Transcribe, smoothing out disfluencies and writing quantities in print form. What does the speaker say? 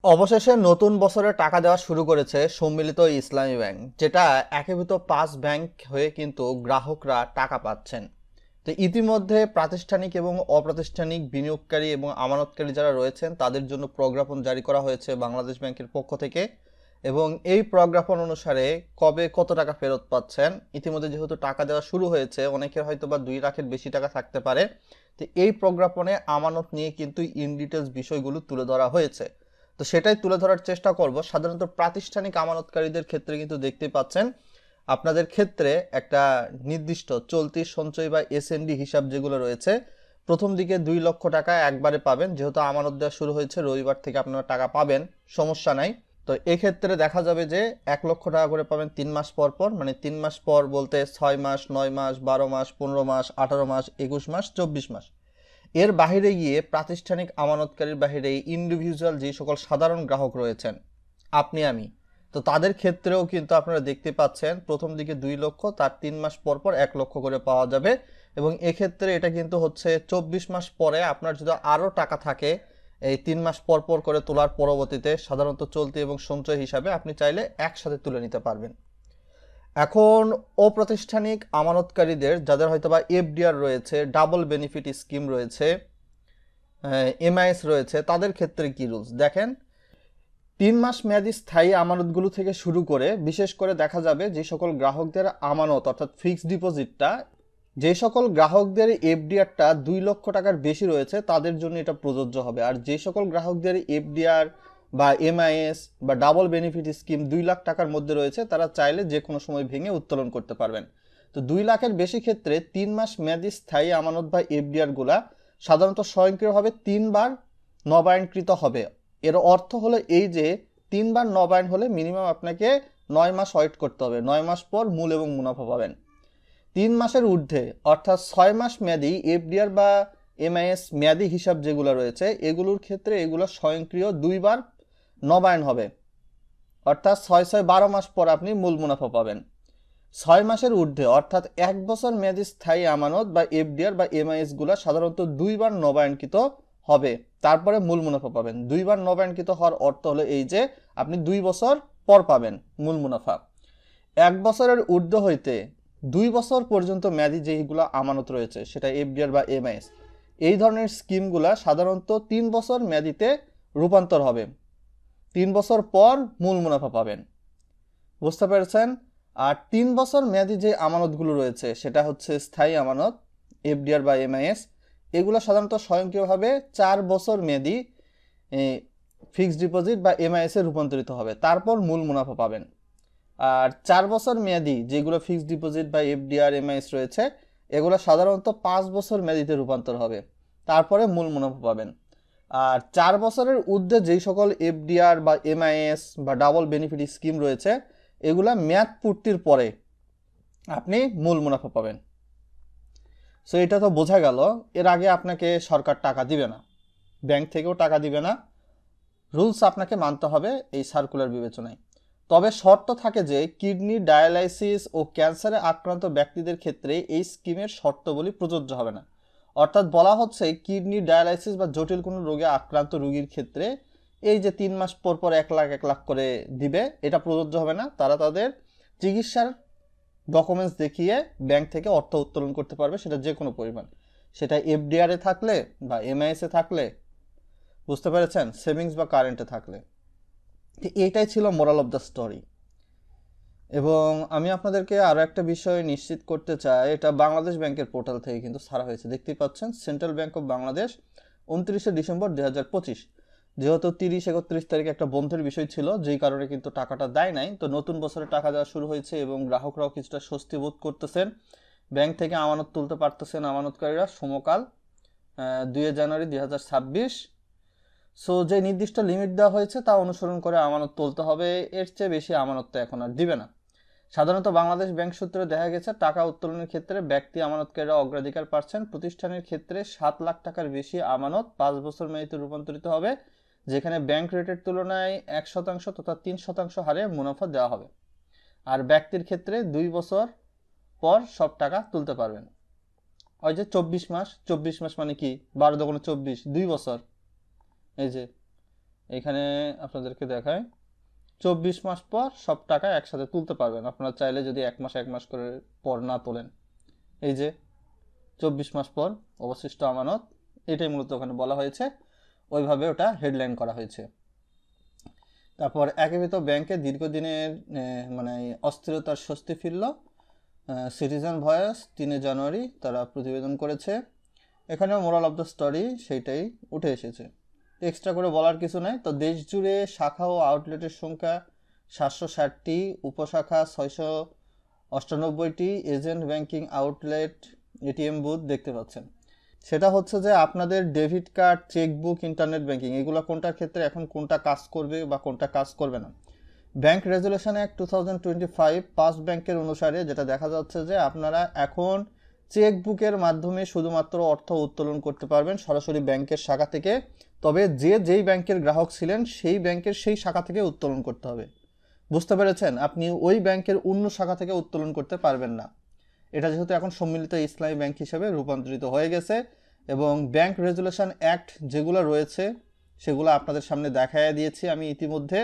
অবশেষে নতুন বছরে টাকা দেওয়া শুরু করেছে সম্মিলিত ইসলামী ব্যাংক, যেটা একীভূত 5 ব্যাংক হয়ে কিন্তু গ্রাহকরা টাকা পাচ্ছেন। তো ইতিমধ্যে প্রাতিষ্ঠানিক এবং অপ্রাতিষ্ঠানিক বিনিয়োগকারী এবং আমানতকারী যারা রয়েছেন তাদের জন্য প্রজ্ঞাপন জারি করা হয়েছে বাংলাদেশ ব্যাংকের পক্ষ থেকে। এবং এই প্রজ্ঞাপন অনুসারে কবে কত টাকা ফেরত পাচ্ছেন, ইতিমধ্যে যেহেতু টাকা দেওয়া শুরু হয়েছে, অনেকের হয়তো বা 2 লাখের বেশি টাকা থাকতে পারে। তো এই প্রজ্ঞাপনে আমানত নিয়ে কিন্তু ইন ডিটেলস বিষয়গুলো তুলে ধরা হয়েছে। তো সেটাই তুলে ধরার চেষ্টা করব। সাধারণত প্রাতিষ্ঠানিক আমানতকারীদের ক্ষেত্রে কিন্তু দেখতে পাচ্ছেন আপনাদের ক্ষেত্রে একটা নির্দিষ্ট চলতি সঞ্চয় বা এসএনডি হিসাব যেগুলো রয়েছে, প্রথম দিকে 2 লক্ষ টাকা একবারে পাবেন। যেহেতু আমানত দেওয়া শুরু হয়েছে, রবিবার থেকে আপনারা টাকা পাবেন, সমস্যা নাই। তো এক্ষেত্রে দেখা যাবে যে 1 লক্ষ টাকা করে পাবেন 3 মাস পর পর, মানে 3 মাস পর বলতে 6 মাস, 9 মাস, 12 মাস, 15 মাস, 18 মাস, 21 মাস, 24 মাস। এর বাহিরে গিয়ে প্রাতিষ্ঠানিক আমানতকারীর বাহিরে ইন্ডিভিজুয়াল যে সকল সাধারণ গ্রাহক রয়েছেন, আপনি আমি, তো তাদের ক্ষেত্রেও কিন্তু আপনারা দেখতে পাচ্ছেন প্রথম দিকে 2 লক্ষ, তার 3 মাস পর পর 1 লক্ষ করে পাওয়া যাবে। এবং এক্ষেত্রে এটা কিন্তু হচ্ছে 24 মাস পরে আপনার যদি আরও টাকা থাকে এই 3 মাস পর পর করে তোলার পরবর্তীতে, সাধারণত চলতি এবং সঞ্চয় হিসাবে আপনি চাইলে একসাথে তুলে নিতে পারবেন। এখন অপ্রাতিষ্ঠানিক আমানতকারীদের যাদের হয়তোবা এফডিআর রয়েছে, ডাবল বেনিফিট স্কিম রয়েছে, এমআইএস রয়েছে, তাদের ক্ষেত্রে কি রুলস দেখেন। 3 মাস মেয়াদী স্থায়ী আমানতগুলো থেকে শুরু করে বিশেষ করে দেখা যাবে যে সকল গ্রাহকদের আমানত অর্থাৎ ফিক্সড ডিপোজিটটা, যে সকল গ্রাহকদের এফডিআরটা 2 লক্ষ টাকার বেশি রয়েছে তাদের জন্য এটা প্রযোজ্য হবে। আর যে সকল গ্রাহকদের এফডিআর বা এমআইএস বা ডাবল বেনিফিট স্কিম 2 লাখ টাকার মধ্যে রয়েছে তারা চাইলে যে কোনো সময় ভেঙে উত্তোলন করতে পারবেন। তো 2 লাখের বেশি ক্ষেত্রে 3 মাস মেয়াদী স্থায়ী আমানত বা এফডিআর গুলা সাধারণত স্বয়ংক্রিয়ভাবে 3 বার নবায়নকৃত হবে। এর অর্থ হলো এই যে 3 বার নবায়ন হলে মিনিমাম আপনাকে 9 মাস ওয়েট করতে হবে, 9 মাস পর মূল এবং মুনাফা পাবেন। 3 মাসের ঊর্ধ্বে অর্থাৎ 6 মাস মেয়াদী এফডিআর বা এমআইএস মেয়াদী হিসাব যেগুলো রয়েছে এগুলোর ক্ষেত্রে এগুলো স্বয়ংক্রিয় 2 বার নবায়ন হবে, অর্থাৎ 6 6 12 মাস পর আপনি মূল মুনাফা পাবেন। 6 মাসের ঊর্ধ্বে অর্থাৎ 1 বছর মেয়াদী স্থায়ী আমানত বা এফডিআর বা এমআইএস গুলা সাধারণত 2 বার নবায়নকৃত হবে, তারপরে মূল মুনাফা পাবেন। 2 বার নবায়নকৃত হওয়ার অর্থ হলো এই যে আপনি 2 বছর পর পাবেন মূল মুনাফা। 1 বছরের ঊর্ধ্ব হইতে 2 বছর পর্যন্ত মেয়াদী যেগুলো আমানত রয়েছে সেটা এফডিআর বা এমআইএস, এই ধরনের স্কিমগুলা সাধারণত 3 বছর মেয়াদীতে রূপান্তর হবে, 3 বছর পর মূল মুনাফা পাবেন। বুঝতে পেরেছেন? আর 3 বছর মেয়াদী যে আমানতগুলো রয়েছে সেটা হচ্ছে স্থায়ী আমানত, এফডিআর বা এমআইএস, এগুলো সাধারণত স্বয়ংক্রিয়ভাবে 4 বছর মেয়াদী ফিক্সড ডিপোজিট বা এমআইএস এ রূপান্তরিত হবে, তারপর মূল মুনাফা পাবেন। আর 4 বছর মেয়াদী যেগুলো ফিক্সড ডিপোজিট বা এফডিআর এমআইএস রয়েছে এগুলো সাধারণত 5 বছর মেয়াদীতে রূপান্তর হবে, তারপরে মূল মুনাফা পাবেন। আর 4 বছরের ঊর্ধ্বে যেই সকল এফডিআর বা এমআইএস বা ডাবল বেনিফিট স্কিম রয়েছে এগুলা মেয়াদ পূর্তির পরে আপনি মূল মুনাফা পাবেন। সো এটা তো বোঝা গেল, এর আগে আপনাকে সরকার টাকা দিবে না, ব্যাংক থেকেও টাকা দিবে না, রুলস আপনাকে মানতে হবে এই সার্কুলার বিবেচনায়। তবে শর্ত থাকে যে কিডনি ডায়ালাইসিস ও ক্যান্সারে আক্রান্ত ব্যক্তিদের ক্ষেত্রে এই স্কিমের শর্তগুলি প্রযোজ্য হবে না। অর্থাৎ বলা হচ্ছে কিডনি ডায়ালাইসিস বা জটিল কোনো রোগে আক্রান্ত রোগীর ক্ষেত্রে এই যে 3 মাস পর পর 1 লাখ 1 লাখ করে দিবে এটা প্রযোজ্য হবে না। তারা তাদের চিকিৎসার ডকুমেন্টস দেখিয়ে ব্যাংক থেকে অর্থ উত্তোলন করতে পারবে, সেটা যে কোনো পরিমাণ, সেটা এফডিআর এ থাকলে বা এমআইএস এ থাকলে, বুঝতে পেরেছেন, সেভিংস বা কারেন্টে থাকলে। এইটাই ছিল মোরাল অফ দ্য স্টোরি। এবং আমি আপনাদেরকে আরও একটা বিষয় নিশ্চিত করতে চাই, এটা বাংলাদেশ ব্যাংকের পোর্টাল থেকে কিন্তু ছাড়া হয়েছে, দেখতেই পাচ্ছেন সেন্ট্রাল ব্যাংক অফ বাংলাদেশ 29শে ডিসেম্বর 2025। যেহেতু 30 31 তারিখে একটা বন্ধের বিষয় ছিল যেই কারণে কিন্তু টাকাটা দেয় নাই, তো নতুন বছরে টাকা দেওয়া শুরু হয়েছে এবং গ্রাহকরাও কিছুটা স্বস্তি বোধ করতেছেন, ব্যাংক থেকে আমানত তুলতে পারতেছেন আমানতকারীরা সমকাল 2 জানুয়ারি 2026। সো যে নির্দিষ্ট লিমিট দেওয়া হয়েছে তা অনুসরণ করে আমানত তুলতে হবে, এর চেয়ে বেশি আমানত তো এখন আর দিবে না। সাধারণত বাংলাদেশ ব্যাংক সূত্রে দেখা গেছে টাকা উত্তোলনের ক্ষেত্রে ব্যক্তি আমানতকারীরা অগ্রাধিকার পাচ্ছেন, প্রতিষ্ঠানের ক্ষেত্রে 7 লাখ টাকার বেশি আমানত 5 বছর মেয়াদীতে রূপান্তরিত হবে, যেখানে ব্যাংক রেটের তুলনায় 1% তথা 3% হারে মুনাফা দেওয়া হবে। আর ব্যক্তির ক্ষেত্রে 2 বছর পর সব টাকা তুলতে পারবেন। ওই যে 24 মাস, 24 মাস মানে কি, 12 × 24, 2 বছর, এই যে এখানে আপনাদেরকে দেখায় 24 মাস পর সব টাকা একসাথে তুলতে পারবেন আপনারা চাইলে, যদি এক মাস করে পর না তোলেন। এই যে 24 মাস পর অবশিষ্ট আমানত, এটাই মূলত ওখানে বলা হয়েছে, ওইভাবে ওটা হেডলাইন করা হয়েছে। তারপর একীভূত ব্যাংকে দীর্ঘদিনের মানে অস্থিরতার স্বস্তি ফিরল। সিটিজেন ভয়েস 3 জানুয়ারি তারা প্রতিবেদন করেছে। এখানেও মোরাল অফ দ্য স্টোরি সেইটাই উঠে এসেছে, এক্সট্রা করে বলার কিছু নাই। তো দেশ জুড়ে শাখা ও আউটলেটের সংখ্যা 760টি, উপশাখা 698টি, agent banking outlet, ATM booth দেখতে পাচ্ছেন। সেটা হচ্ছে যে আপনাদের debit card, chequebook, internet banking এগুলো কোনটার ক্ষেত্রে এখন কোনটা কাজ করবে বা কোনটা কাজ করবে না। ব্যাংক রেজুলেশন অ্যাক্ট 2025 পাঁচ ব্যাংকের অনুসারে যেটা দেখা যাচ্ছে যে আপনারা এখন চেকবুকের মাধ্যমে শুধুমাত্র অর্থ উত্তোলন করতে পারবেন সরাসরি ব্যাংকের শাখা থেকে। তবে যেই ব্যাংকের গ্রাহক ছিলেন সেই ব্যাংকের সেই শাখা থেকে উত্তোলন করতে হবে। বুঝতে পেরেছেন? আপনি ওই ব্যাংকের অন্য শাখা থেকে উত্তোলন করতে পারবেন না। এটা যেহেতু এখন সম্মিলিত ইসলামী ব্যাংক হিসেবে রূপান্তরিত হয়ে গেছে, এবং ব্যাংক রেজুলেশন অ্যাক্ট যেগুলো রয়েছে সেগুলো আপনাদের সামনে দেখাইয়া দিয়েছি আমি ইতিমধ্যে।